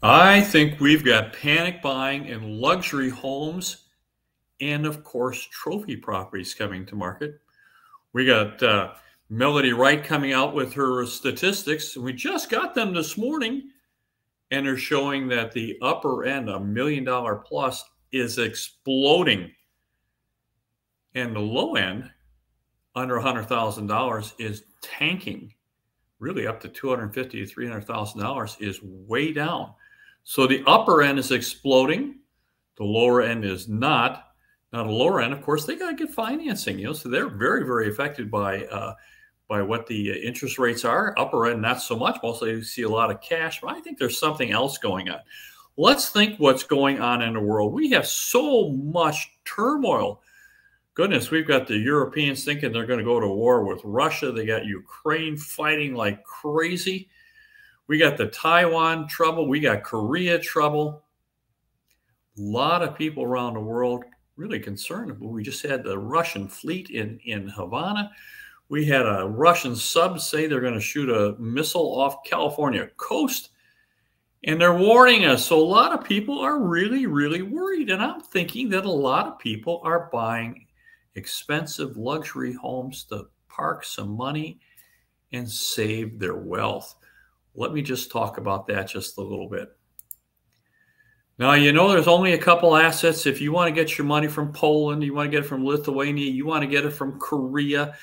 I think we've got panic buying in luxury homes and, of course, trophy properties coming to market. We got Melody Wright coming out with her statistics. We just got them this morning, and they're showing that the upper end, $1 million plus, is exploding. And the low end, under $100,000, is tanking. Really, up to $250,000 to $300,000 is way down. So the upper end is exploding. The lower end is not. Now, the lower end, of course, they got to get financing. So they're very, very affected by what the interest rates are. Upper end, not so much. Mostly, you see a lot of cash. But I think there's something else going on. Let's think what's going on in the world. We have so much turmoil. Goodness, we've got the Europeans thinking they're going to go to war with Russia. They got Ukraine fighting like crazy. We got the Taiwan trouble. We got Korea trouble. A lot of people around the world really concerned. We just had the Russian fleet in Havana. We had a Russian sub say they're going to shoot a missile off California coast. And they're warning us. So a lot of people are really, really worried. And I'm thinking that a lot of people are buying expensive luxury homes to park some money and save their wealth. Let me just talk about that just a little bit. Now, there's only a couple assets. If you want to get your money from Poland, you want to get it from Lithuania, you want to get it from Korea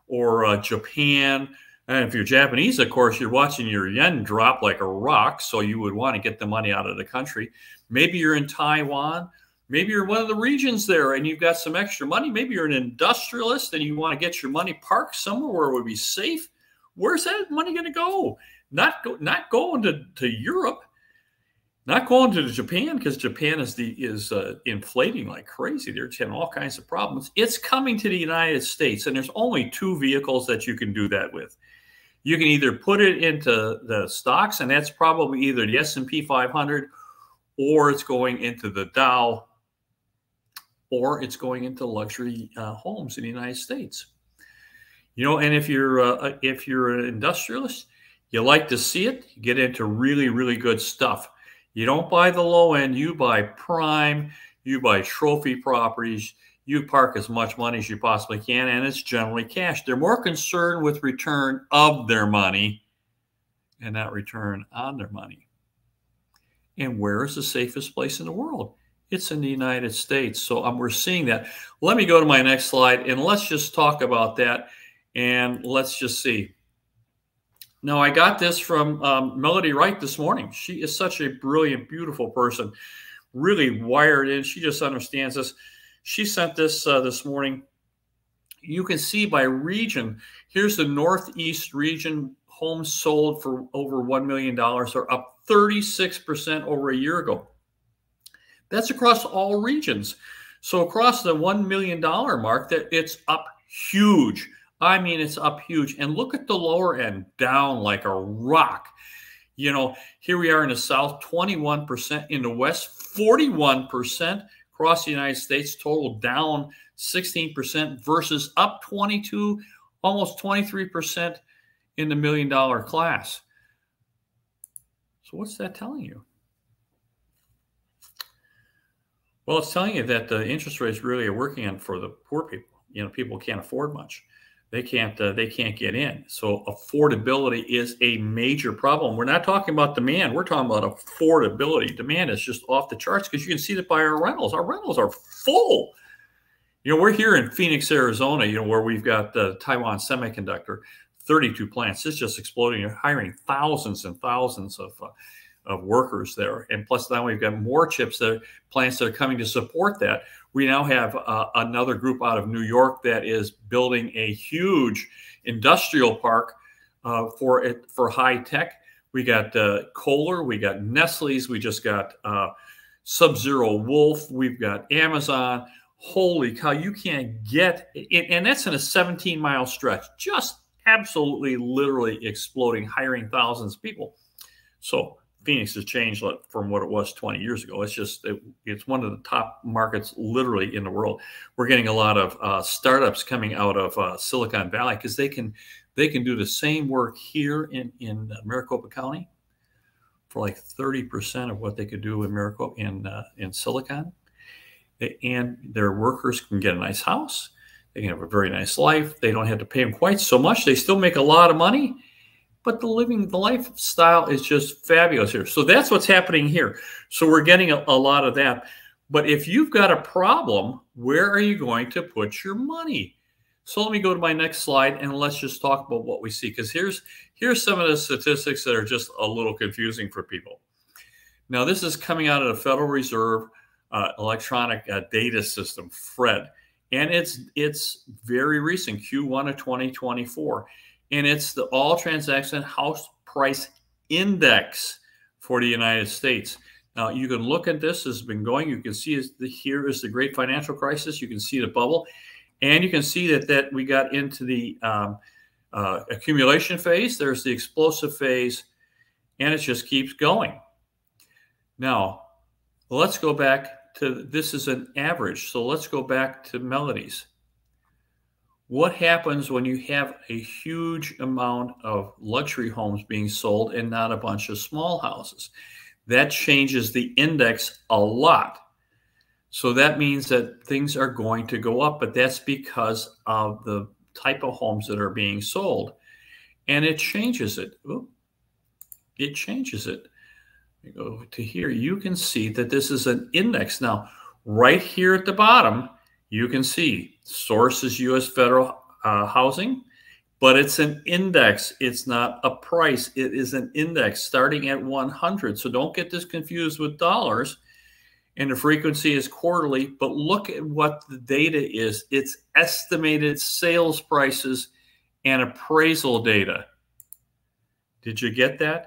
or Japan. And if you're Japanese, of course, you're watching your yen drop like a rock. So you would want to get the money out of the country. Maybe you're in Taiwan. Maybe you're in one of the regions there and you've got some extra money. Maybe you're an industrialist and you want to get your money parked somewhere where it would be safe. Where's that money going to go? Not going to Europe, not going to Japan, because Japan is inflating like crazy. They're having all kinds of problems. It's coming to the United States, and there's only two vehicles that you can do that with. You can either put it into the stocks, and that's probably either the S&P 500, or it's going into the Dow, or it's going into luxury homes in the United States. And if you're an industrialist, you like to see it, you get into really, really good stuff. You don't buy the low end, you buy prime, you buy trophy properties, you park as much money as you possibly can, and it's generally cash. They're more concerned with return of their money and not return on their money. And where is the safest place in the world? It's in the United States. So we're seeing that. Let me go to my next slide, and let's just talk about that, and let's just see. Now, I got this from Melody Wright this morning. She is such a brilliant, beautiful person, really wired in. She just understands this. She sent this this morning. You can see by region, here's the Northeast region. Homes sold for over $1 million are up 36% over a year ago. That's across all regions. So across the $1 million mark, it's up huge. I mean, it's up huge. And look at the lower end, down like a rock. Here we are in the South, 21%. In the West, 41%. Across the United States, total down 16% versus up 22, almost 23% in the $1 million class. So what's that telling you? Well, it's telling you that the interest rates really are working on for the poor people. People can't afford much. They can't get in. So affordability is a major problem. We're not talking about demand. We're talking about affordability. Demand is just off the charts because you can see that by our rentals. Our rentals are full. We're here in Phoenix, Arizona, where we've got Taiwan Semiconductor, 32 plants. It's just exploding. They're hiring thousands and thousands of workers there. And plus now we've got more plants that are coming to support that. We now have another group out of New York that is building a huge industrial park for high tech. We got Kohler, we got Nestle's, we just got Sub-Zero Wolf, we've got Amazon. Holy cow, you can't get it. And that's in a 17-mile stretch, just absolutely, literally exploding, hiring thousands of people. So Phoenix has changed from what it was 20 years ago. It's one of the top markets literally in the world. We're getting a lot of startups coming out of Silicon Valley because they can do the same work here in Maricopa County for like 30% of what they could do in Maricopa in Silicon. And their workers can get a nice house. They can have a very nice life. They don't have to pay them quite so much. They still make a lot of money, but the lifestyle is just fabulous here. So that's what's happening here. So we're getting a lot of that. But if you've got a problem, where are you going to put your money? So let me go to my next slide and let's just talk about what we see, because here's some of the statistics that are just a little confusing for people. Now, this is coming out of the Federal Reserve electronic data system, FRED, and it's very recent, Q1 of 2024, and it's the all transaction house price index for the United States. Now, you can look at this as been going. You can see here is the great financial crisis. You can see the bubble, and you can see that we got into the accumulation phase. There's the explosive phase, and it just keeps going. Now, let's go back to, this is an average. So let's go back to Melodies. What happens when you have a huge amount of luxury homes being sold and not a bunch of small houses? That changes the index a lot. So that means that things are going to go up, but that's because of the type of homes that are being sold. And it changes it. Ooh, it changes it. You go to here, you can see that this is an index. Now, right here at the bottom, you can see source is U.S. federal housing, but it's an index. It's not a price. It is an index starting at 100. So don't get this confused with dollars. And the frequency is quarterly, but look at what the data is. It's estimated sales prices and appraisal data. Did you get that?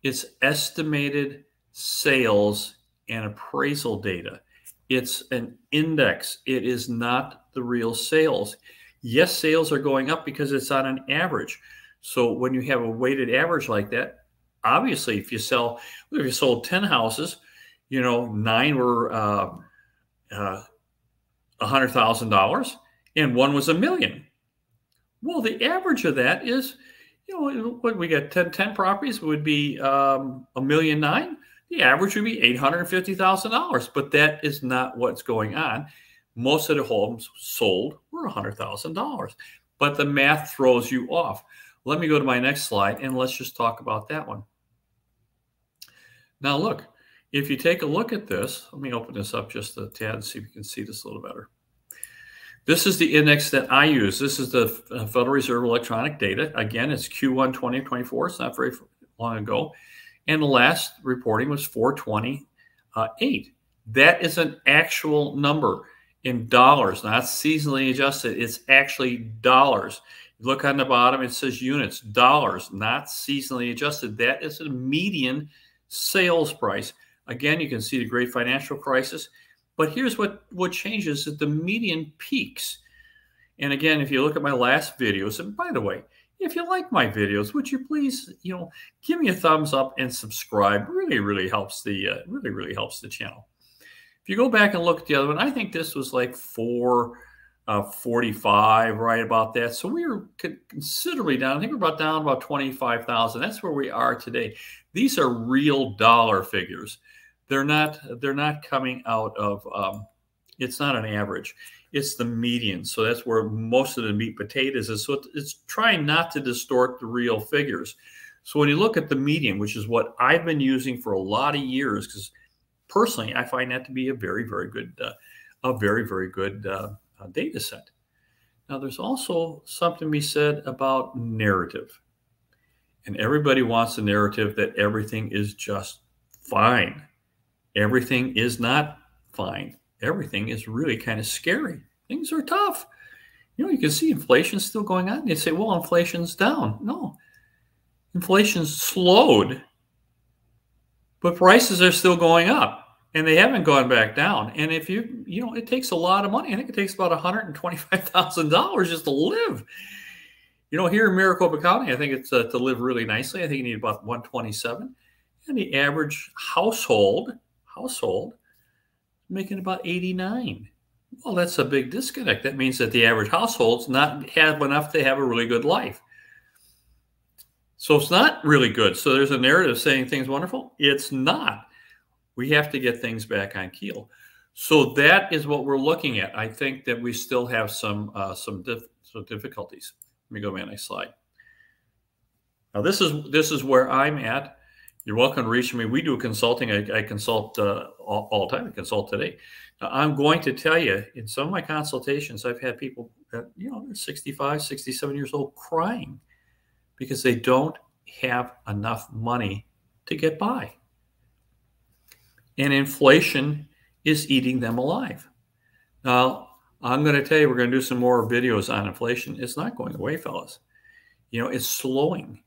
It's estimated sales and appraisal data. It's an index. It is not the real sales. Yes, sales are going up because it's on an average. So when you have a weighted average like that, obviously if you sold 10 houses, 9 were $100,000 and 1 was $1 million. Well, the average of that is, what we got 10 properties would be $1.9 million. The average would be $850,000, but that is not what's going on. Most of the homes sold were $100,000, but the math throws you off. Let me go to my next slide and let's just talk about that one. Now, look, if you take a look at this, let me open this up just a tad and see if you can see this a little better. This is the index that I use. This is the Federal Reserve electronic data. Again, it's Q1 2024. It's not very long ago. And the last reporting was 428. That is an actual number in dollars, not seasonally adjusted. It's actually dollars. You look on the bottom, it says units, dollars, not seasonally adjusted. That is a median sales price. Again, you can see the great financial crisis. But here's what changes is the median peaks. And again, if you look at my last videos, and by the way, if you like my videos, would you please, give me a thumbs up and subscribe. Really helps the really helps the channel. If you go back and look at the other one, I think this was like 445, right about that. So we were considerably down. I think we're down about 25,000. That's where we are today. These are real dollar figures. They're not coming out of, it's not an average. It's the median. So that's where most of the meat potatoes is. So it's trying not to distort the real figures. So when you look at the median, which is what I've been using for a lot of years, because personally, I find that to be a very good data set. Now, there's also something to be said about narrative. And everybody wants a narrative that everything is just fine. Everything is not fine. Everything is really kind of scary. Things are tough. You can see inflation's still going on. They say, well, inflation's down. No, inflation's slowed, but prices are still going up and they haven't gone back down. And if it takes a lot of money. I think it takes about $125,000 just to live. Here in Maricopa County, I think it's to live really nicely. I think you need about 127, and the average household making about 89. Well, that's a big disconnect. That means that the average household's not have enough to have a really good life. So it's not really good. So there's a narrative saying things wonderful. It's not. We have to get things back on keel. So that is what we're looking at. I think that we still have some difficulties. Let me go to my next slide. Now this is where I'm at. You're welcome to reach me. We do consulting. I consult all the time. I consult today. Now, I'm going to tell you, in some of my consultations, I've had people that, they're 65, 67 years old crying because they don't have enough money to get by. And inflation is eating them alive. Now, I'm going to tell you, we're going to do some more videos on inflation. It's not going away, fellas. It's slowing.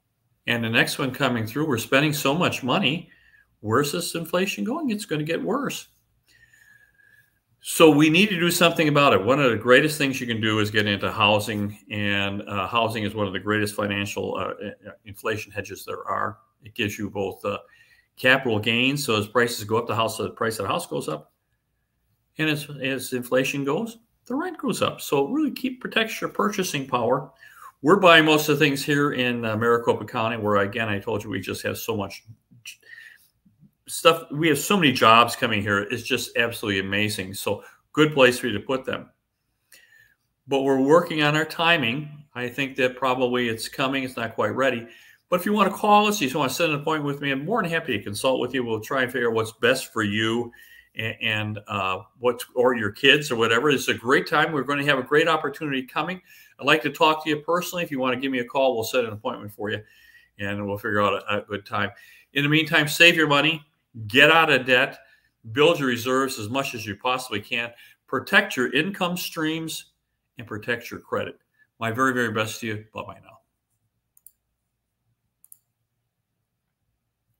And the next one coming through, we're spending so much money. Where's this inflation going? It's going to get worse. So we need to do something about it. One of the greatest things you can do is get into housing. And housing is one of the greatest financial inflation hedges there are. It gives you both capital gains. So as prices go up, the price of the house goes up. And as inflation goes, the rent goes up. So it really protects your purchasing power. We're buying most of the things here in Maricopa County, where, again, I told you we just have so much stuff. We have so many jobs coming here. It's just absolutely amazing. So good place for you to put them. But we're working on our timing. I think that probably it's coming. It's not quite ready. But if you want to call us, you just want to set an appointment with me, I'm more than happy to consult with you. We'll try and figure out what's best for you and or your kids or whatever. It's a great time. We're going to have a great opportunity coming. I'd like to talk to you personally. If you want to give me a call, we'll set an appointment for you, and we'll figure out a good time. In the meantime, save your money, get out of debt, build your reserves as much as you possibly can, protect your income streams, and protect your credit. My very, very best to you. Bye-bye now.